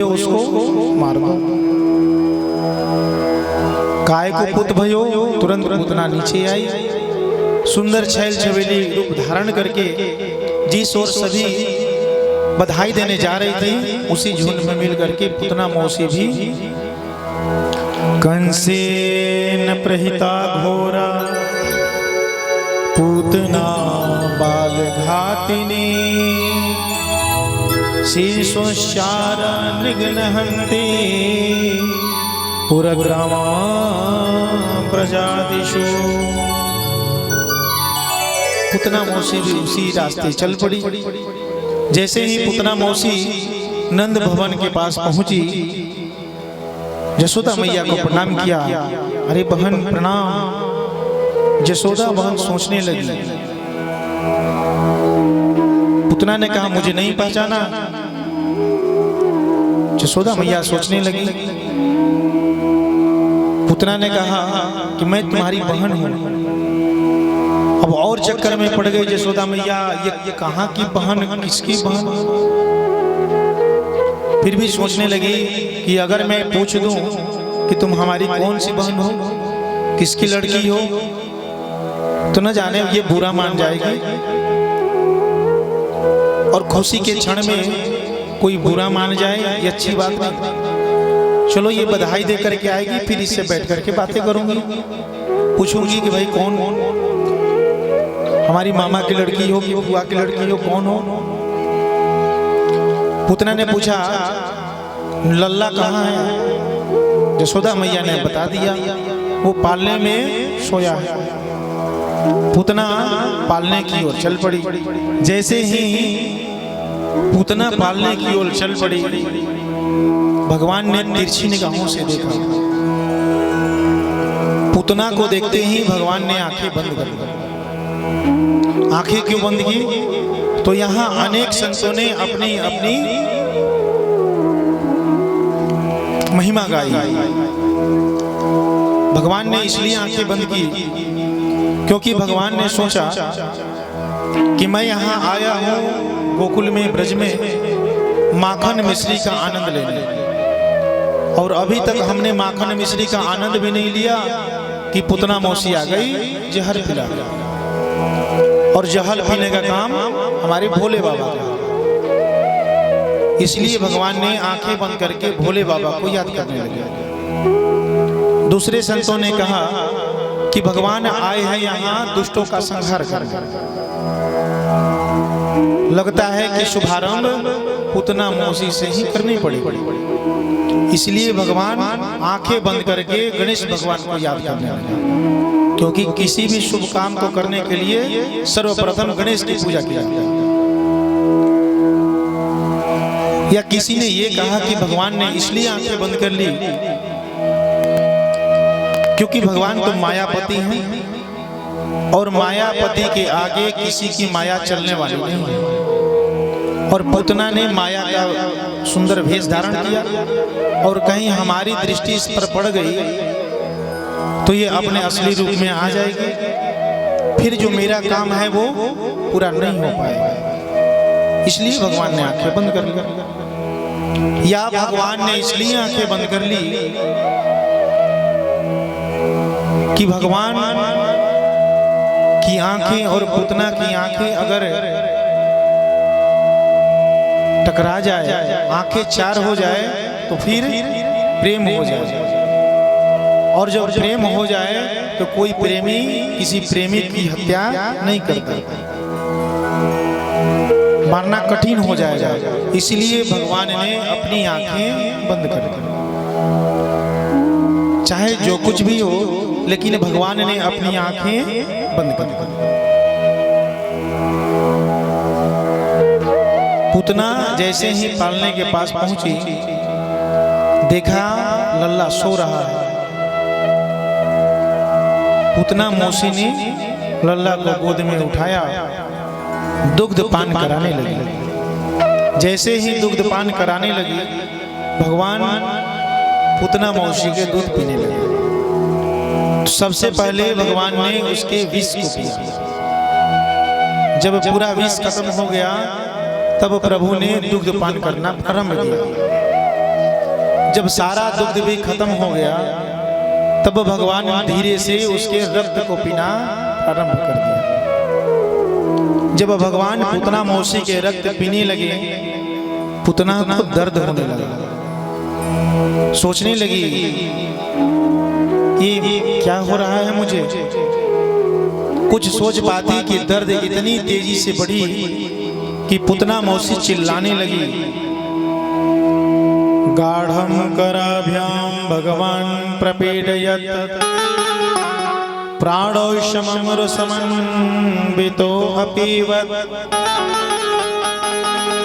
उसको मार दो। काय को पुत भयो, तुरंत पुतना नीचे आई, सुंदर छैल छबीली रूप धारण करके जिस ओर सभी बधाई देने जा रही थी उसी झुंड में मिल करके पुतना मौसी भी कंसेन प्रहिता घोरा पूतना बाल घातिनी शीर्षोच्चार निघ्नहन्ति पुरग्रामा प्रजादिषु। पुतना मौसी भी उसी रास्ते चल पड़ी। जैसे ही पुतना मौसी नंद भवन के पास पहुंची, यशोदा मैया को प्रणाम किया। अरे बहन प्रणाम। यशोदा बहन सोचने लगी। पुतना ने कहा मुझे नहीं पहचाना। यशोदा मैया सोचने लगी। पुतना ने कहा कि मैं तुम्हारी बहन हूं। अब और चक्कर में पड़ गई यशोदा मैया, ये कहां की बहन, किसकी बहन। फिर भी सोचने लगी कि अगर मैं पूछ दूं कि तुम हमारी कौन सी बहन हो, किसकी लड़की हो, तो न जाने ये बुरा मान जाएगी और खुशी के क्षण में कोई बुरा मान जाए, ये अच्छी बात नहीं। चलो ये बधाई दे करके आएगी, फिर इससे बैठ करके बातें करूंगी, पूछूंगी कि भाई कौन हो, हमारी मामा की लड़की हो कि बुआ की लड़की हो, कौन हो। पुतना ने पूछा लल्ला कहाँ है। यशोदा मैया ने बता दिया वो पालने में सोया है। पुतना पालने की ओर चल पड़ी। जैसे ही पुतना पालने की ओर चल पड़ी, भगवान ने तिरछी निगाहों से देखा। पुतना को देखते ही भगवान ने आंखें बंद कर दी। आंखें क्यों बंद की? तो यहाँ अनेक संतों ने अपनी अपनी महिमा गाई। भगवान ने इसलिए आंखें बंद की क्योंकि भगवान ने सोचा कि मैं यहाँ आया हूँ गोकुल में, ब्रज में माखन मिश्री का आनंद लेने, और अभी तक हमने माखन मिश्री का आनंद भी नहीं लिया कि पुतना मौसी आ गई, जहर पिला। और जहर पीने का काम हमारे भोले बाबा का। इसलिए भगवान ने आंखें बंद करके भोले बाबा को याद करने लगे। दूसरे संतों ने कहा कि भगवान आए हैं यहाँ दुष्टों का संहार करने। लगता है कि शुभारंभ पुतना मौसी से ही करनी पड़ेगी। इसलिए भगवान आंखें बंद करके गणेश भगवान को याद करने लगे, क्योंकि किसी भी शुभ काम को करने के लिए सर्वप्रथम गणेश की पूजा की जाती है। या किसी ने ये कहा कि भगवान ने इसलिए आंखें बंद कर ली क्योंकि भगवान तो मायापति हैं और मायापति के आगे किसी की माया चलने वाली नहीं है। और पुतना ने माया का सुंदर वेश धारण किया और कहीं हमारी दृष्टि इस पर पड़ गई तो ये अपने असली रूप में आ जाएगी, फिर जो मेरा काम है वो पूरा नहीं हो पाएगा। इसलिए भगवान ने आंखें बंद कर ली। या भगवान ने इसलिए आंखें बंद कर ली कि भगवान की आंखें और पुतना की आंखें अगर टकरा जाए, आंखें चार हो जाए तो फिर प्रेम हो जाए, और जब प्रेम हो जाए तो कोई प्रेमी किसी प्रेमी की हत्या नहीं करता, मारना कठिन हो जाएगा। इसलिए भगवान ने अपनी आंखें बंद कर दी। चाहे जो कुछ भी हो, लेकिन भगवान ने अपनी आंखें बंद कर दी। पुतना जैसे ही पालने के पास पहुंची, देखा लल्ला सो रहा है। पुतना मौसी ने लल्ला को गोद में उठाया, दुग्ध पान कराने लगी। जैसे ही दुग्ध पान कराने लगी, भगवान पुतना मौसी के दूध पीने लगे। तो सबसे पहले भगवान ने उसके विष को पिया। जब पूरा विष खत्म हो गया, तब प्रभु ने दुग्ध पान करना प्रारंभ किया। जब सारा दुग्ध भी खत्म हो गया तब भगवान ने धीरे से उसके रक्त को पीना प्रारंभ कर दिया। जब भगवान पूतना मौसी के रक्त पीने लगे, पूतना को दर्द होने लगा। सोचने लगी ये क्या हो रहा है मुझे। कुछ सोच पाती कि दर्द इतनी तेजी से बढ़ी कि पूतना मौसी चिल्लाने लगी, गाढ़ं कराभ्यां भगवान प्रपीडयत् प्राणौषमं रसमन्वितो अपीवत्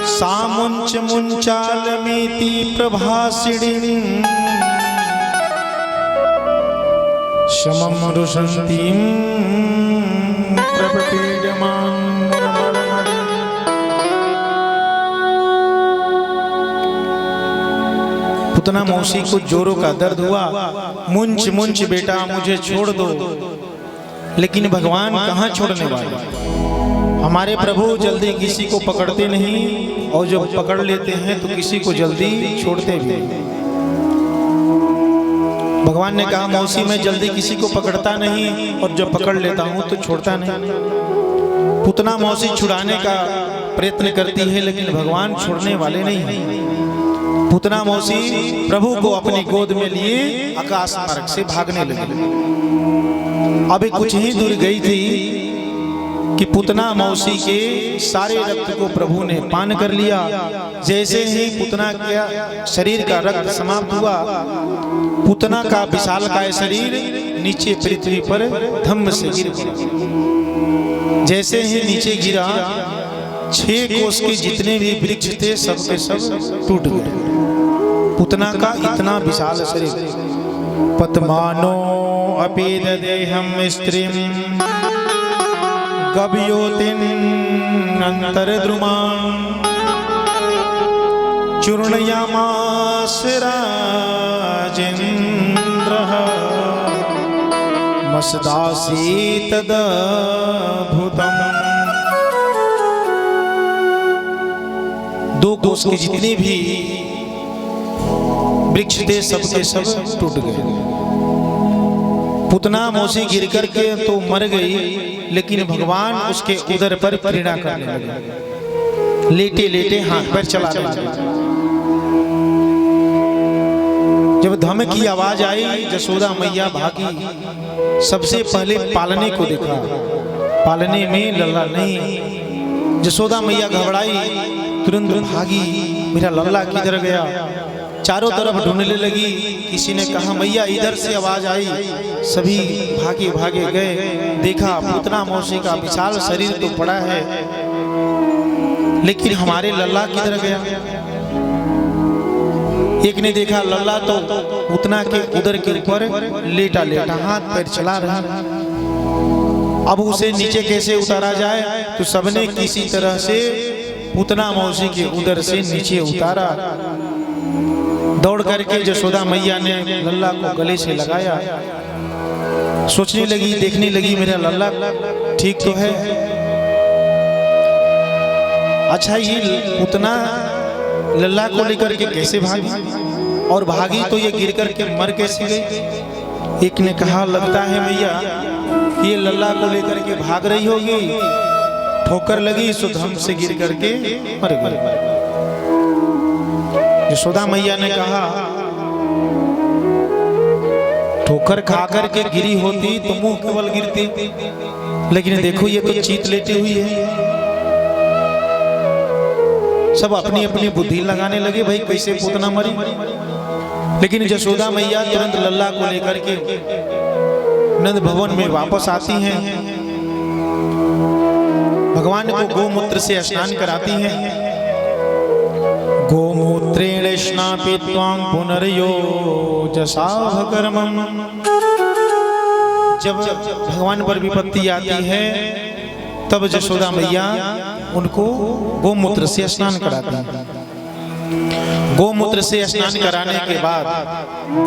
सा मुञ्च मुञ्चालमेति प्रभासिणीं शमं रुषन्तीं प्रपीडमां। पूतना मौसी को जोरों का दर्द हुआ। मुंच मुंच बेटा मुझे छोड़ दो। लेकिन भगवान कहाँ छोड़ने वाले। हमारे प्रभु जल्दी किसी को पकड़ते नहीं और जब पकड़ लेते हैं तो किसी को जल्दी छोड़ते भी। भगवान ने कहा मौसी मैं जल्दी किसी को पकड़ता नहीं और जब पकड़ लेता हूँ तो छोड़ता नहीं। पूतना मौसी छुड़ाने का प्रयत्न करती है लेकिन भगवान छोड़ने वाले नहीं हैं। पूतना मौसी प्रभु को अपनी गोद में लिए आकाश मार्ग से भागने लगी। अभी कुछ ही दूर गई थी कि पूतना मौसी के सारे रक्त को प्रभु ने पान कर लिया। जैसे ही पूतना का शरीर का रक्त समाप्त हुआ, पूतना का विशालकाय शरीर नीचे पृथ्वी पर धम्म से गिर गया। जैसे ही नीचे गिरा 6 कोस के जितने भी वृक्ष थे सब के सब टूट गए। पूतना का इतना विशाल शरीर। पद्मानो अपि ददेहं स्त्रीं गभयोतिं अन्तर्द्रुमां चूर्णयामास राजेन्द्रः मसदासीत् तदभुतम्। 2 कोस के जितने भी वृक्ष थे सबके सब टूट गए। पूतना मौसी गिर करके तो मर गई लेकिन भगवान उसके उदर पर क्रीड़ा करने लगे। लेटे लेटे हाथ पैर चलाने लगे। जब धम की आवाज आई जसोदा मैया भागी। सबसे पहले पालने को देखा, पालने में लल्ला नहीं। जसोदा मैया घबराई, तुरंत भागी, मेरा लल्ला किधर गया। चारों तरफ ढूंढने लगी। किसी ने कहा मैया इधर से आवाज आई। सभी भागे भागे गए। देखा पूतना मौसी का विशाल शरीर तो पड़ा है लेकिन हमारे लल्ला किधर गया। एक ने देखा लल्ला तो पूतना के उदर के ऊपर लेटा लेटा हाथ पैर चला रहा। अब उसे नीचे कैसे उतारा जाए तो सबने किसी तरह से पूतना मौसी के उदर से नीचे उतारा। दौड़ करके जसोदा मैया ने लल्ला को गले से लगाया। सोचने लगी, देखने लगी मेरा लल्ला ठीक तो है। अच्छा ये पूतना लल्ला को लेकर के कैसे भागी और भागी तो ये गिर करके मर कैसे गई। एक ने कहा लगता है मैया ये लल्ला को लेकर के भाग रही होगी, ठोकर लगी सो धम से गिर करके मर गई। यशोदा मैया ने कहा ठोकर खाकर के गिरी होती तो मुंह केवल गिरती, लेकिन देखो ये तो चीत लेटी हुई है। सब अपनी अपनी बुद्धि लगाने लगे भाई कैसे पूतना मरी। लेकिन यशोदा मैया तुरंत लल्ला को लेकर के नंद भवन में वापस आती हैं। भगवान को गोमूत्र से स्नान कराती हैं। गोमूत्रेण स्नापित्वां पुनर्योजसाह कर्मम्। जब भगवान पर विपत्ति आती है तब यशोदा मैया उनको गोमूत्र से स्नान कराती है। गोमूत्र से स्नान कराने के बाद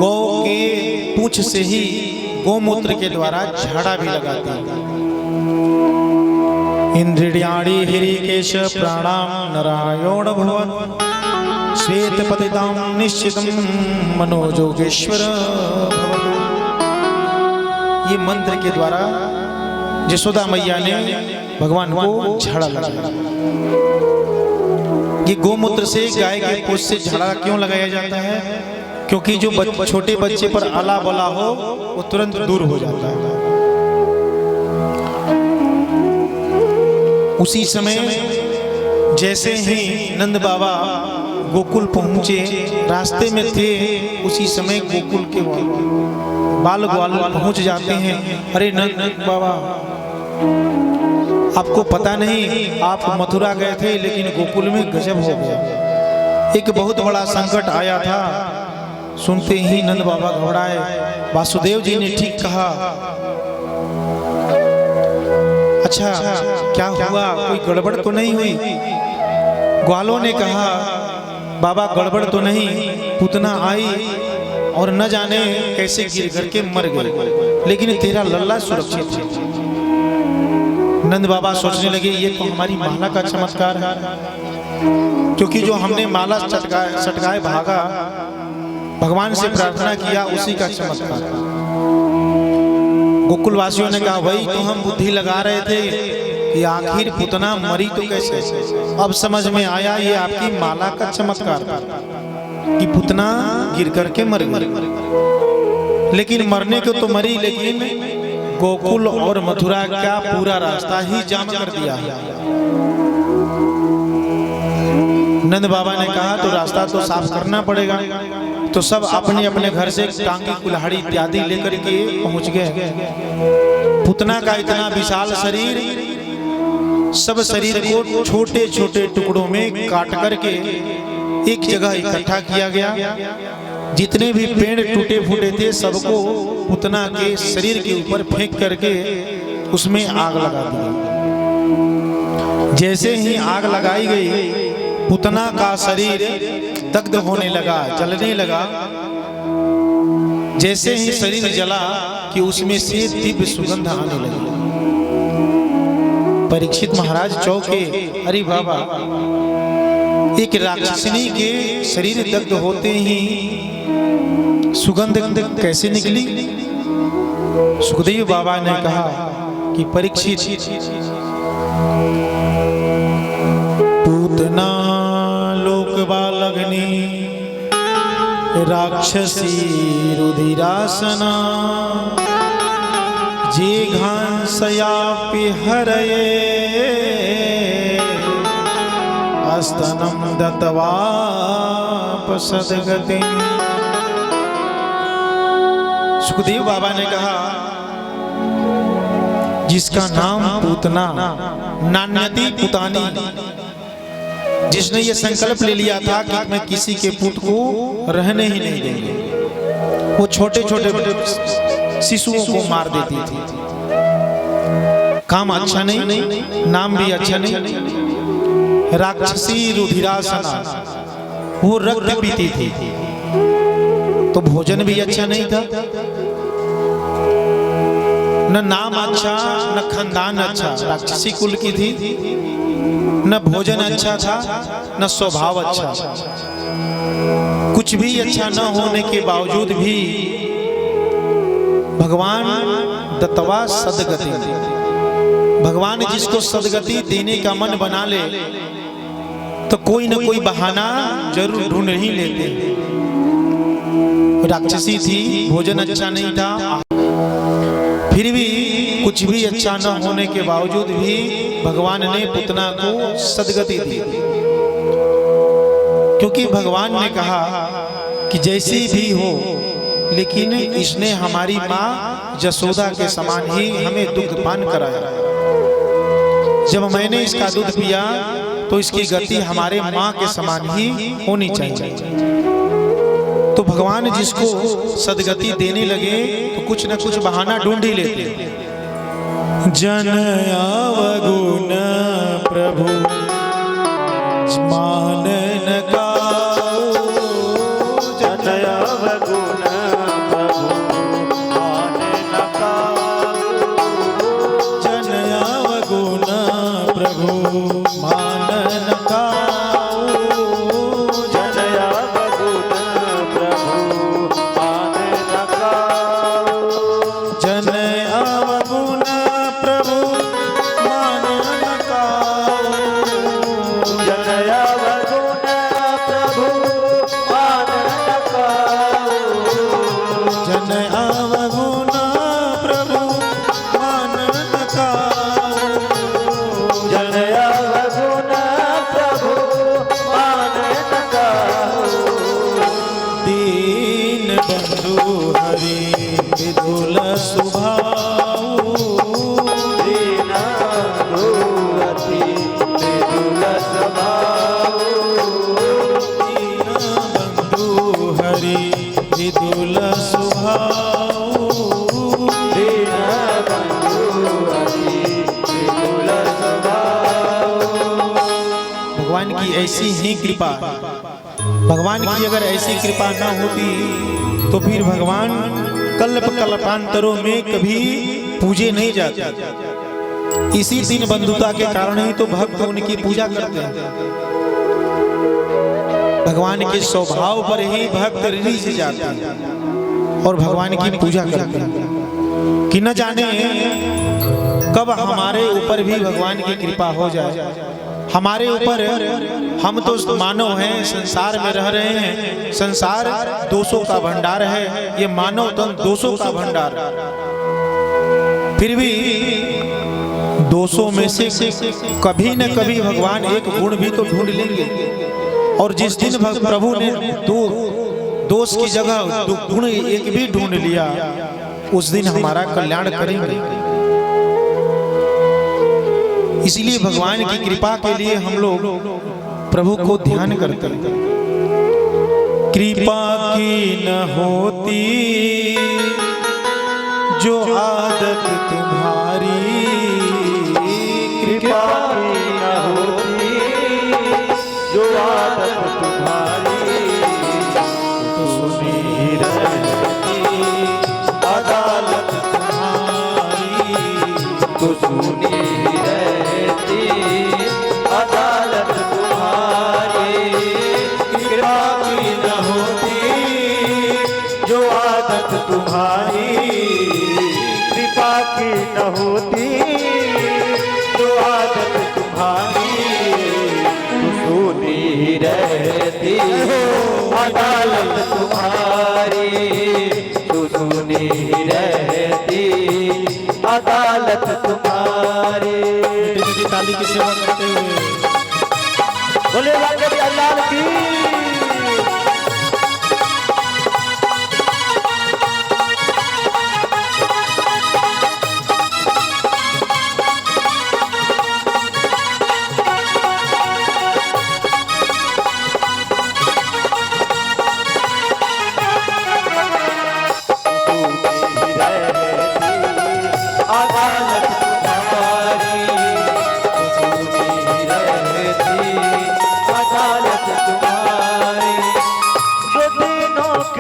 गौ के पूंछ से ही गोमूत्र के द्वारा झाड़ा भी लगाती है। इंद्रियाणि हृषीकेश प्राणां नारायण भवन श्वेत पतितां निश्चितं मनोजोगेश्वर भवतु। ये मंत्र के द्वारा यशोदा मैया ने भगवान को झाड़ा लगाया। ये गोमूत्र से, गाय के पोष से झाड़ा क्यों लगाया जाता है? क्योंकि जो छोटे बच्चे पर आला बला हो वो तुरंत दूर हो जाता है। उसी समय जैसे ही नंद बाबा गोकुल पहुंचे, रास्ते में थे, उसी समय गोकुल के बाल ग्वाल पहुंच जाते हैं। अरे नंद बाबा, आपको पता नहीं, आप मथुरा गए थे लेकिन गोकुल में गजब हो गया। एक बहुत बड़ा संकट आया था। सुनते ही नंद बाबा घबराए। वासुदेव जी ने ठीक कहा। अच्छा, क्या हुआ? कोई गड़बड़ तो नहीं हुई? ग्वालों ने कहा, बाबा गड़बड़ तो नहीं, पूतना आई और न जाने कैसे गिर करके मर गई, लेकिन तेरा लल्ला सुरक्षित है। नंद बाबा सोचने लगे ये तो हमारी माला का चमत्कार है, क्योंकि जो हमने माला सटकाए भागा, भगवान से प्रार्थना किया, उसी का चमत्कार। गोकुल वासियों ने कहा वही तो हम बुद्धि लगा रहे थे कि आखिर पूतना मरी तो कैसे। अब समझ में आया ये आपकी माला का चमत्कार कि पूतना गिर करके मर गई। लेकिन मरने को तो मरी, लेकिन गोकुल और मथुरा का पूरा रास्ता ही जाम कर दिया। नंद बाबा ने कहा तो रास्ता तो साफ करना पड़ेगा। तो सब अपने अपने घर से टांगी, कुल्हाड़ी इत्यादि लेकर के पहुंच गए। पूतना का इतना विशाल शरीर, सब शरीर को छोटे छोटे टुकड़ों में काट करके एक जगह इकट्ठा किया गया। जितने भी पेड़ टूटे फूटे थे सबको पूतना के शरीर के ऊपर फेंक करके उसमें आग लगा दी। जैसे ही आग लगाई गई, पूतना का शरीर दग्ध होने लगा, जलने लगा। जैसे ही शरीर जला कि उसमें से दिव्य सुगंध आने लगी। परीक्षित महाराज चौके, अरे बाबा, एक राक्षसिनी के शरीर दग्ध होते ही सुगंध कैसे निकली? सुखदेव बाबा ने कहा कि परीक्षित, पूतना लोकबालग्नि राक्षसी रुधिरासना जे घांसयापि हरये अस्तनम दत्तवापसद्गतिं। सुखदेव बाबा ने कहा जिसका नाम पूतना, नान्यति पुतानी, जिसने ये संकल्प ले लिया था कि मैं किसी के पुत्र को रहने ही नहीं देंगे, वो छोटे छोटे शिशुओं को मार देती थी। काम अच्छा नहीं, नाम भी अच्छा नहीं। राक्षसी रुधिरासना, वो रक्त पीती थी, तो भोजन भी अच्छा नहीं था। न नाम अच्छा, न खानदान अच्छा, राक्षसी कुल की थी। न भोजन अच्छा था, न स्वभाव अच्छा। कुछ भी अच्छा न होने के बावजूद भी भगवान दत्तवा सदगति, भगवान जिसको सदगति देने का मन बना ले तो कोई न कोई बहाना जरूर ढूंढ ही लेते। राक्षसी थी, भोजन अच्छा नहीं था, फिर भी कुछ भी अच्छा न होने के बावजूद भी भगवान ने पूतना को सदगति दी, क्योंकि भगवान ने कहा कि जैसी भी हो, लेकिन इसने हमारी माँ जसोदा के समान ही हमें दुग्ध पान कराया। जब मैंने इसका दूध पिया तो इसकी गति हमारे माँ के समान ही होनी चाहिए। तो भगवान जिसको सदगति देने लगे तो कुछ न कुछ बहाना ढूंढ ही लेते। जन अवगुण प्रभु मान न काऊ, जन अवगुण प्रभु मान न काऊ, जन अवगुण प्रभु मान न काऊ, जन बंधु हरि विदुल स्वभाव दीन बंधु अति विदुल स्वभाव दीन बंधु हरि विदुल स्वभाव दीन बंधु अति विदुल स्वभाव। भगवान की ऐसी ही कृपा, भगवान की अगर ऐसी कृपा ना होती तो फिर भगवान कल्प कल्पांतरों में कभी पूजे नहीं जाते। इसी दिन बंधुता के कारण ही तो भक्त उनकी पूजा करते हैं। भगवान के स्वभाव पर ही भक्त रिझ जाते हैं और भगवान की पूजा करते हैं कि न जाने कब हमारे ऊपर भी भगवान की कृपा हो जाए। हमारे ऊपर, हम तो मानव हैं, संसार में रह रहे हैं। संसार दोषों का भंडार है, ये मानव तन दोषों का भंडार। फिर भी दोषों में से कभी न कभी भगवान एक गुण भी तो ढूंढ लेंगे। और जिस दिन प्रभु ने दोष की जगह गुण एक भी ढूंढ लिया, उस दिन हमारा कल्याण करेंगे। इसलिए भगवान की कृपा के लिए हम लोग प्रभु को ध्यान करते हैं। कृपा की न होती जो आदत तुम्हारी, कृपा की न होती जो आदत तुम्हारी, तो सुनी रहती अदालत तुम्हारी, तो सुनी रहती अदालत तुम्हारी। कृपा की न होती जो आदत तुम्हारी, कृपा की न होती जो आदत तुम्हारी, तो सुनी रहती अदालत तुम्हारी, तो सुनी रहती अदालत तुम्हारी। ताली की सेवा करते हुए बोले वाकई अल्लाह की।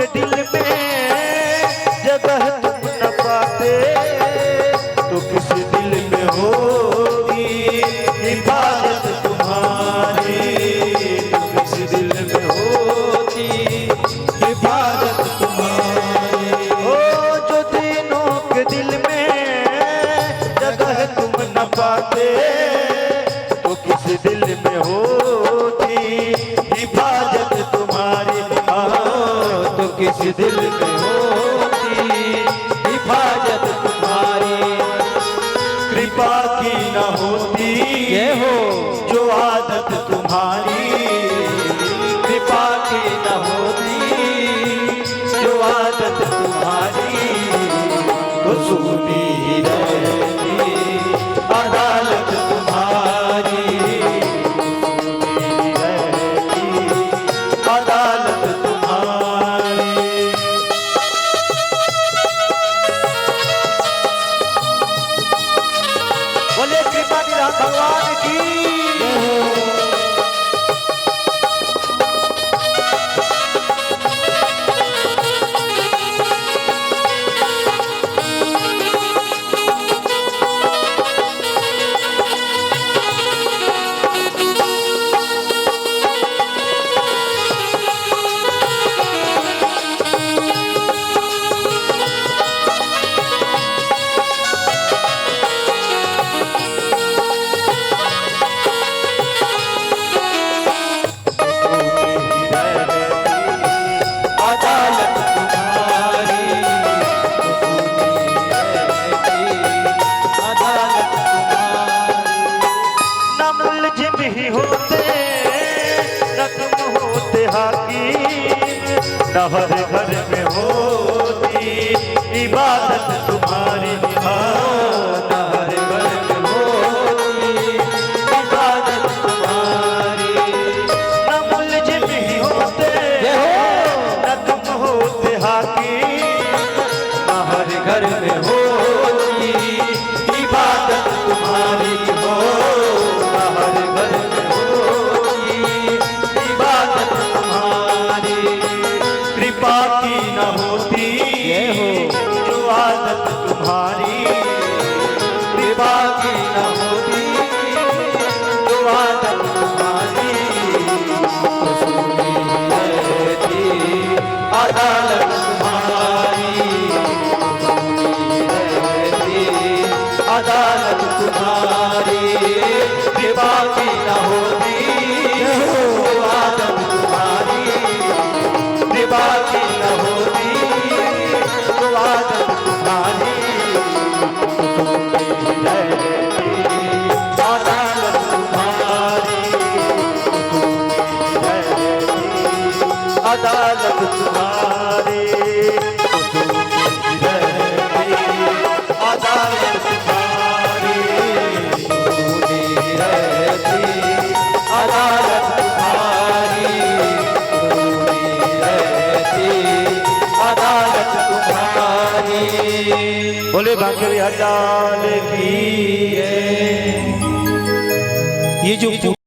दिल में जगह तुम न पाते तो किस दिल में होगी हिफाजत तुम्हारी, तो किस दिल में होगी हिफाजत तुम्हारी। ओ जो दिनों के दिल में जगह तुम न पाते तो किस दिल में होगी हिफाजत तुम्हारी। किस दिल में होती हिफाजत तुम्हारी। कृपा की न होती ये हो जो आदत तुम्हारी, कृपा की न होती जो आदत तुम्हारी, तो सुनी रहती अदालत तुम्हारी, सुनी रहती अदालत तुम्हारी। बोले कृपा निधान भगवान की। न हर घर में होती इबादत तुम्हारी, न हर घर में होती इबादत तुम्हारी। न मुलजिम ही होते न तुम होते हाकिम, न हर घर में होती इबादत तुम्हारी हो, न हर घर में होती इबादत तुम्हारी। कृपा की न होती जो आदत तुम्हारी, कृपा की न होती जो आदत तुम्हारी। रहती अदालत तुम्हारी, रहती अदालत तुम्हारी। कृपा की न होती जो आदत तुम्हारी, कृपा की न होती जो आदत तुम्हारी। रहती अदालत तुम्हारी, रहती अदालत तुम्हारी। रहती अदालत तुम्हारी, रहती अदालत तुम्हारी, रहती अदालत तुम्हारी। बोले बांके बिहारी लाल की। ये जो